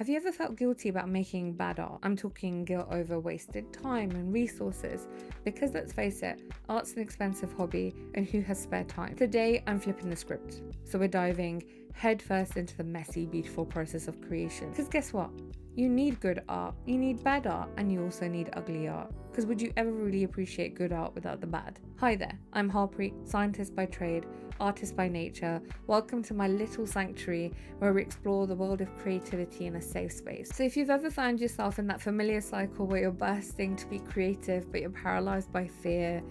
Have you ever felt guilty about making bad art? I'm talking guilt over wasted time and resources, because let's face it, art's an expensive hobby, and who has spare time? Today, I'm flipping the script. So we're diving headfirst into the messy, beautiful process of creation. Because guess what? You need good art, you need bad art, and you also need ugly art. Because would you ever really appreciate good art without the bad? Hi there, I'm Harpreet, scientist by trade, artist by nature. Welcome to my little sanctuary where we explore the world of creativity in a safe space. So if you've ever found yourself in that familiar cycle where you're bursting to be creative but you're paralyzed by fear,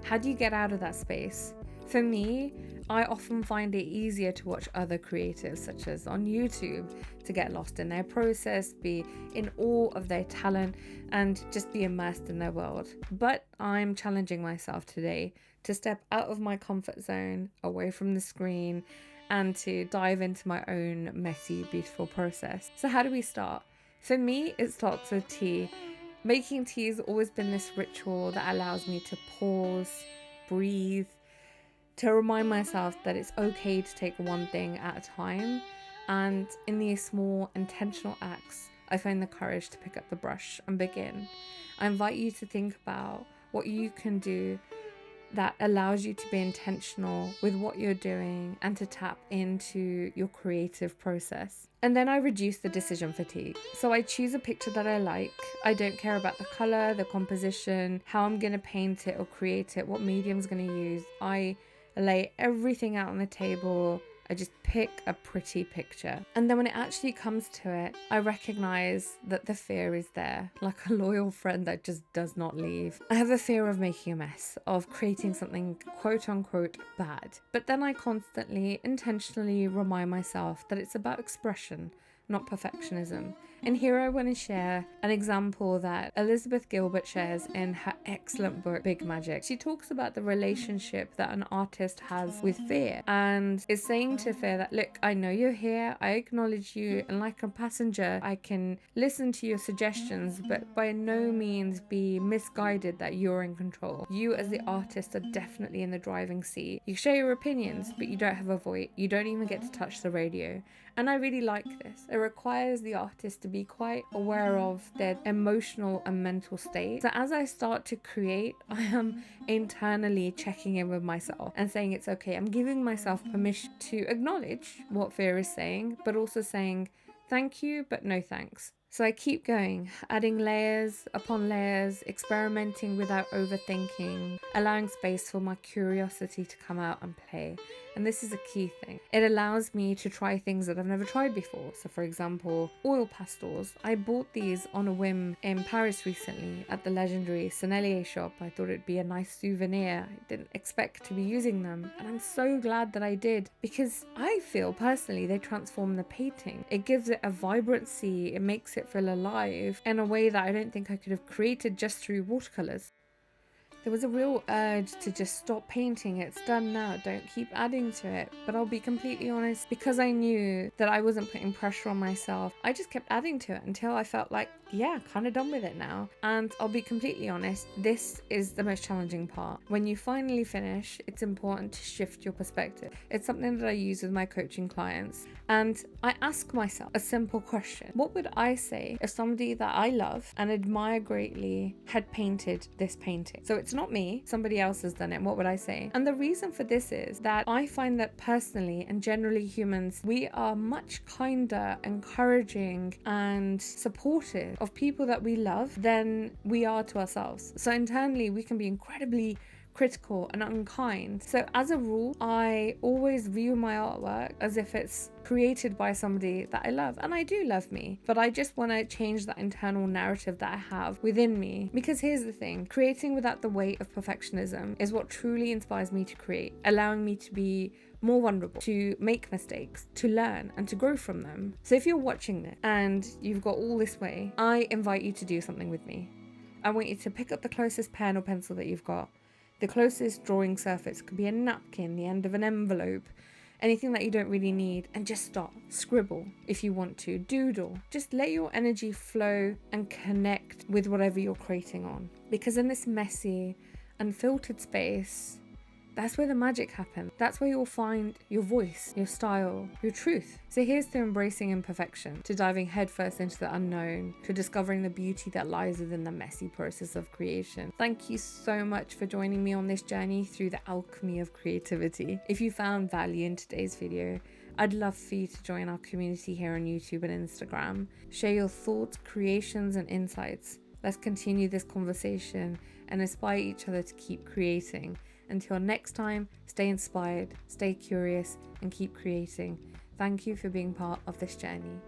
how do you get out of that space? For me, I often find it easier to watch other creatives, such as on YouTube, to get lost in their process, be in awe of their talent, and just be immersed in their world. But I'm challenging myself today to step out of my comfort zone, away from the screen, and to dive into my own messy, beautiful process. So how do we start? For me, it starts with tea. Making tea has always been this ritual that allows me to pause, breathe, to remind myself that it's okay to take one thing at a time. And in these small intentional acts, I find the courage to pick up the brush and begin. I invite you to think about what you can do that allows you to be intentional with what you're doing and to tap into your creative process. And then I reduce the decision fatigue. So I choose a picture that I like. I don't care about the color, the composition, how I'm going to paint it or create it, what medium's going to use. I lay everything out on the table. I just pick a pretty picture. And then when it actually comes to it, I recognize that the fear is there, like a loyal friend that just does not leave. I have a fear of making a mess, of creating something quote unquote bad. But then I constantly, intentionally remind myself that it's about expression, not perfectionism. And here I want to share an example that Elizabeth Gilbert shares in her excellent book, Big Magic. She talks about the relationship that an artist has with fear and is saying to fear that, look, I know you're here, I acknowledge you, and like a passenger, I can listen to your suggestions, but by no means be misguided that you're in control. You as the artist are definitely in the driving seat. You share your opinions, but you don't have a voice. You don't even get to touch the radio. And I really like this. It requires the artist to be quite aware of their emotional and mental state. So as I start to create, I am internally checking in with myself and saying it's okay. I'm giving myself permission to acknowledge what fear is saying, but also saying thank you, but no thanks. So I keep going, adding layers upon layers, experimenting without overthinking, allowing space for my curiosity to come out and play. And this is a key thing. It allows me to try things that I've never tried before. So for example, oil pastels. I bought these on a whim in Paris recently at the legendary Sennelier shop. I thought it'd be a nice souvenir. I didn't expect to be using them. And I'm so glad that I did, because I feel personally they transform the painting. It gives it a vibrancy. It makes it feel alive in a way that I don't think I could have created just through watercolors. There was a real urge to just stop painting. It's done now, don't keep adding to it. But I'll be completely honest, because I knew that I wasn't putting pressure on myself, I just kept adding to it until I felt like, yeah, kind of done with it now. And I'll be completely honest, this is the most challenging part. When you finally finish, it's important to shift your perspective. It's something that I use with my coaching clients. And I ask myself a simple question. What would I say if somebody that I love and admire greatly had painted this painting? So it's not me, somebody else has done it. What would I say? And the reason for this is that I find that personally and generally humans, we are much kinder, encouraging and supportive of people that we love than we are to ourselves. So internally we can be incredibly critical and unkind. So as a rule, I always view my artwork as if it's created by somebody that I love, and I do love me, but I just want to change that internal narrative that I have within me. Because here's the thing, creating without the weight of perfectionism is what truly inspires me to create, allowing me to be more vulnerable, to make mistakes, to learn and to grow from them. So if you're watching this and you've got all this way, I invite you to do something with me. I want you to pick up the closest pen or pencil that you've got. The closest drawing surface could be a napkin, the end of an envelope, anything that you don't really need, and just start. Scribble if you want to, doodle. Just let your energy flow and connect with whatever you're creating on. Because in this messy, unfiltered space, That's where the magic happens. That's where you'll find your voice, your style, your truth. So here's to embracing imperfection, to diving headfirst into the unknown, to discovering the beauty that lies within the messy process of creation. Thank you so much for joining me on this journey through the alchemy of creativity. If you found value in today's video, I'd love for you to join our community here on YouTube and Instagram. Share your thoughts, creations, and insights. Let's continue this conversation and inspire each other to keep creating. Until next time, stay inspired, stay curious, and keep creating. Thank you for being part of this journey.